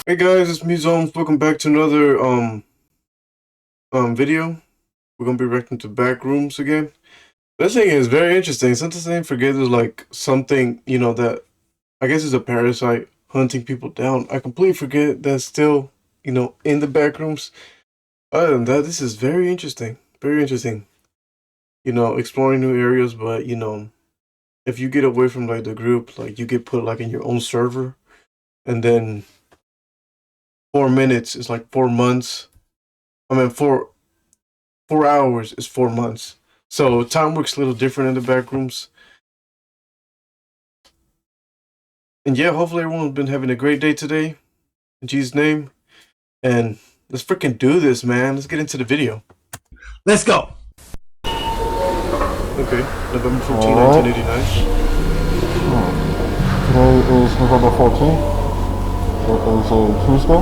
Hey guys, it's me Zones. Welcome back to another video. We're gonna be reacting to Backrooms again. This thing is very interesting. Sometimes I forget there's like something, that I guess is a parasite hunting people down. I completely forget that's still, in the backrooms. Other than that, this is very interesting. Very interesting. Exploring new areas, but if you get away from like the group, like you get put like in your own server, and then 4 minutes is like 4 months. I mean, 4 hours is 4 months. So time works a little different in the back rooms. And yeah, hopefully everyone's been having a great day today. In Jesus' name. And let's freaking do this, man. Let's get into the video. Let's go. Okay, November 14, 1989. Today is November 14th. It is a Tuesday.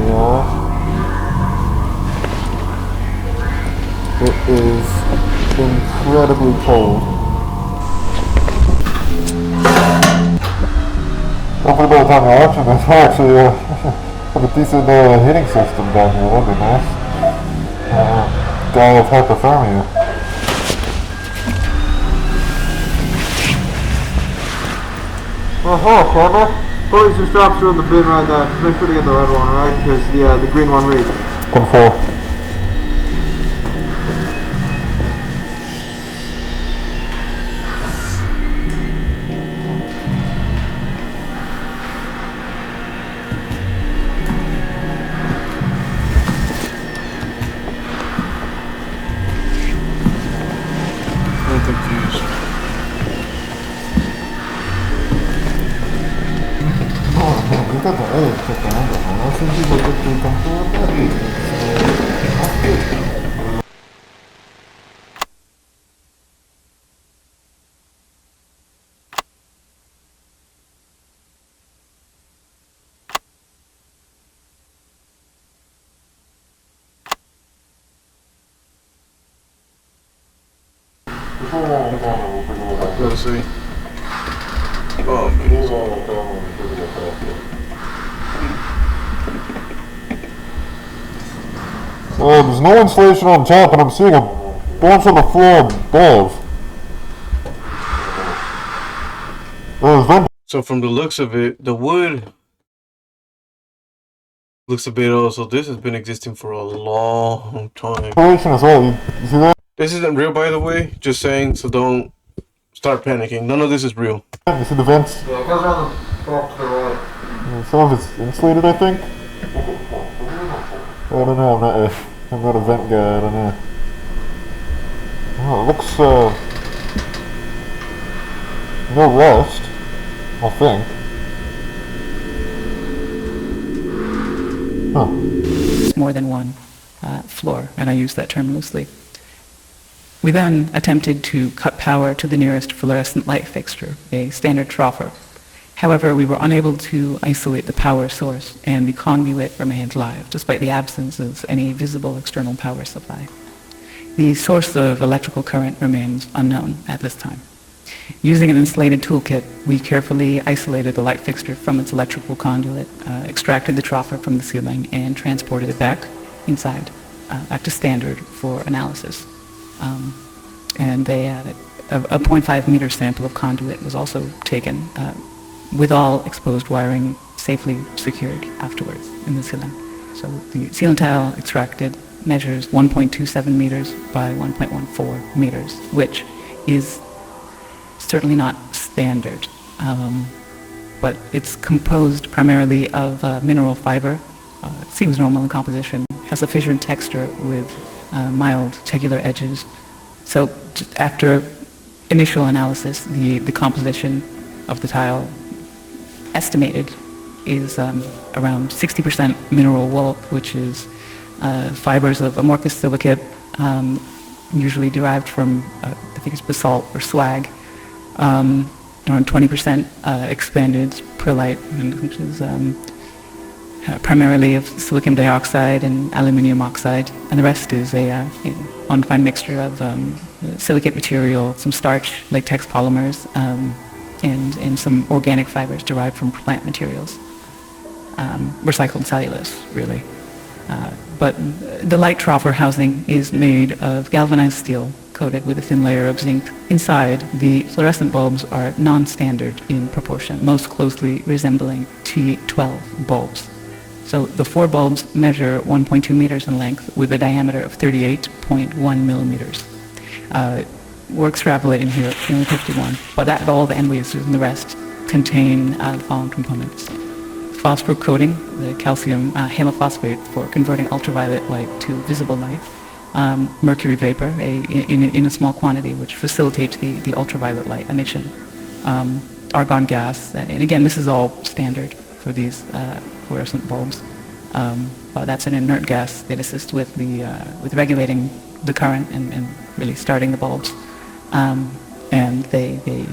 Yeah. It is incredibly cold. Hopefully by the time you're watching this, we'll actually have a decent heating system down here. That'd be nice. Die of hypothermia. Oh, camera. Put some straps are on the bin right there. Just make sure to get the red one, right? Because the green one reads. 1-4. I'm confused. You got the edge at the end of it. I think people get too comfortable with that. That's good. Let's see. Oh, man. There's no insulation on top, and I'm seeing a bunch on the floor above. So from the looks of it, the wood looks a bit old. So this has been existing for a long time. Ventilation as well. You see that? This isn't real, by the way. Just saying, so don't start panicking. None of this is real. You see the vents? Yeah, it goes around the off to the right. Some of it's insulated, I think. I don't know. I'm not a vent guy. I don't know. Oh, it looks no rust. I think. Huh. More than one floor, and I use that term loosely. We then attempted to cut power to the nearest fluorescent light fixture, a standard troffer. However, we were unable to isolate the power source, and the conduit remained live, despite the absence of any visible external power supply. The source of electrical current remains unknown at this time. Using an insulated toolkit, we carefully isolated the light fixture from its electrical conduit, extracted the troffer from the ceiling, and transported it back inside, back to standard for analysis. And a 0.5 meter sample of conduit was also taken, with all exposed wiring safely secured afterwards in the ceiling. So the ceiling tile extracted measures 1.27 meters by 1.14 meters, which is certainly not standard, but it's composed primarily of mineral fiber. It seems normal in composition, has a fissured texture with mild tegular edges. So just after initial analysis, the composition of the tile estimated is around 60% mineral wool, which is fibers of amorphous silicate, usually derived from, I think it's basalt or slag, around 20% expanded perlite, which is primarily of silicon dioxide and aluminium oxide, and the rest is a undefined mixture of silicate material, some starch, latex polymers, and some organic fibers derived from plant materials. Recycled cellulose, really. But the light troffer housing is made of galvanized steel coated with a thin layer of zinc. Inside, the fluorescent bulbs are non-standard in proportion, most closely resembling T12 bulbs. So the 4 bulbs measure 1.2 meters in length with a diameter of 38.1 millimeters. We're extrapolating here at only 51, but that bulb and wheezers and the rest contain the following components. Phosphor coating, the calcium hemiphosphate for converting ultraviolet light to visible light. Mercury vapor in a small quantity which facilitates the ultraviolet light emission. Argon gas, and again this is all standard for these fluorescent bulbs. But that's an inert gas that assists with regulating the current and really starting the bulbs. And they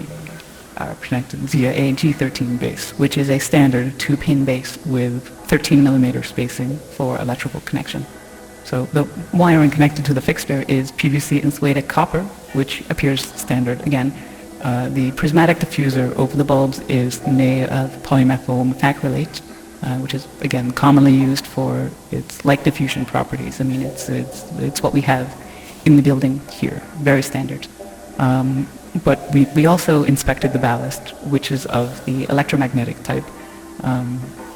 are connected via a G13 base, which is a standard 2-pin base with 13 millimeter spacing for electrical connection. So the wiring connected to the fixture is PVC insulated copper, which appears standard again. The prismatic diffuser over the bulbs is made of polymethyl methacrylate, which is again commonly used for its light diffusion properties. I mean, it's what we have in the building here, very standard. But we also inspected the ballast, which is of the electromagnetic type.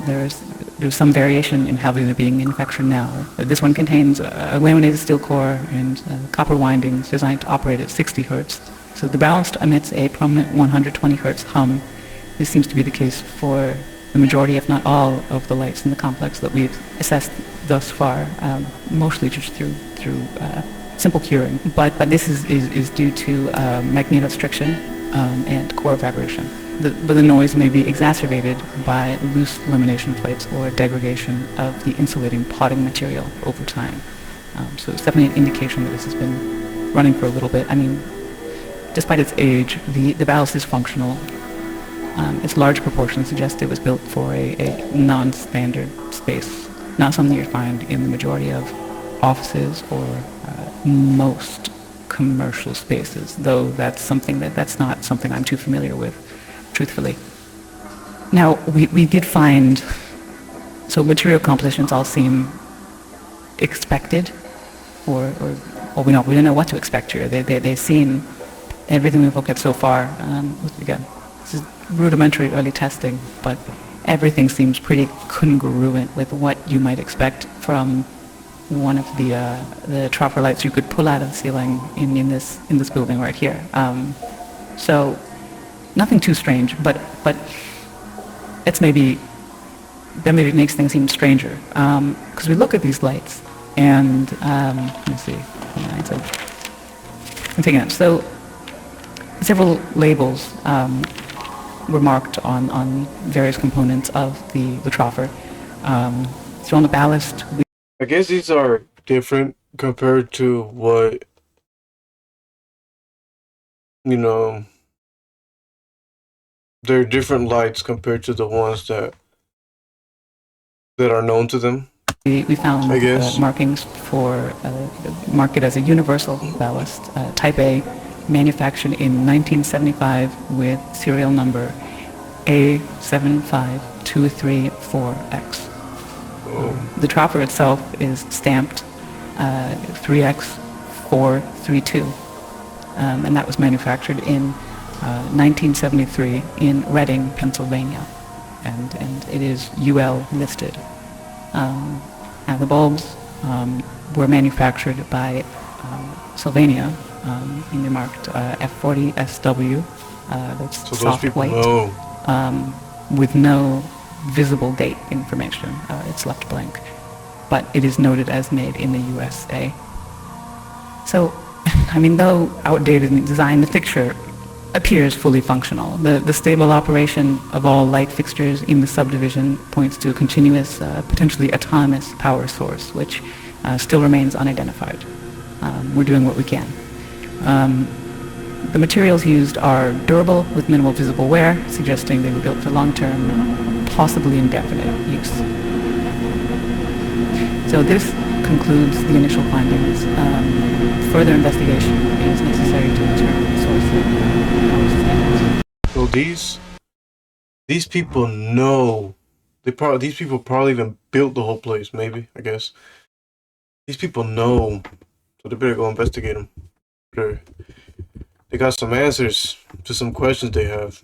There's some variation in how they're being manufactured now. This one contains a laminated steel core and copper windings designed to operate at 60 hertz. So the ballast emits a prominent 120 hertz hum. This seems to be the case for the majority, if not all, of the lights in the complex that we've assessed thus far, mostly just through simple curing. But this is due to magnetostriction and core vibration. But the noise may be exacerbated by loose lamination plates or degradation of the insulating potting material over time. So it's definitely an indication that this has been running for a little bit. I mean, despite its age, the ballast is functional. Its large proportions suggest it was built for a non-standard space, not something you find in the majority of offices or most commercial spaces, though that's not something I'm too familiar with, truthfully. Now, we did find, so material compositions all seem expected, or we don't know what to expect here. They seem, everything we've looked at so far, again, this is rudimentary early testing, but everything seems pretty congruent with what you might expect from one of the troffer lights you could pull out of the ceiling in this building right here. So nothing too strange, but that maybe makes things even stranger. Because we look at these lights, and let me see. I'm taking it. So several labels were marked on various components of the troffer. So on the ballast, I guess these are different compared to what, they're different lights compared to the ones that are known to them. we found I guess. markings for marked as a universal ballast, Type A, manufactured in 1975 with serial number A75234X. The troffer itself is stamped 3X432, and that was manufactured in 1973 in Reading, Pennsylvania, and it is UL listed. And the bulbs were manufactured by Sylvania, and they're marked F40SW. That's So those soft people white, know. with no visible date information. It's left blank, but it is noted as made in the USA. So, I mean, though outdated in design, the fixture appears fully functional. The stable operation of all light fixtures in the subdivision points to a continuous, potentially autonomous power source, which still remains unidentified. We're doing what we can. The materials used are durable with minimal visible wear, suggesting they were built for long-term, possibly indefinite use. So this concludes the initial findings. Further investigation is necessary to determine the source of power sustainment. So these people know. These people probably even built the whole place. Maybe, I guess these people know, so they better go investigate them. Sure, they got some answers to some questions they have.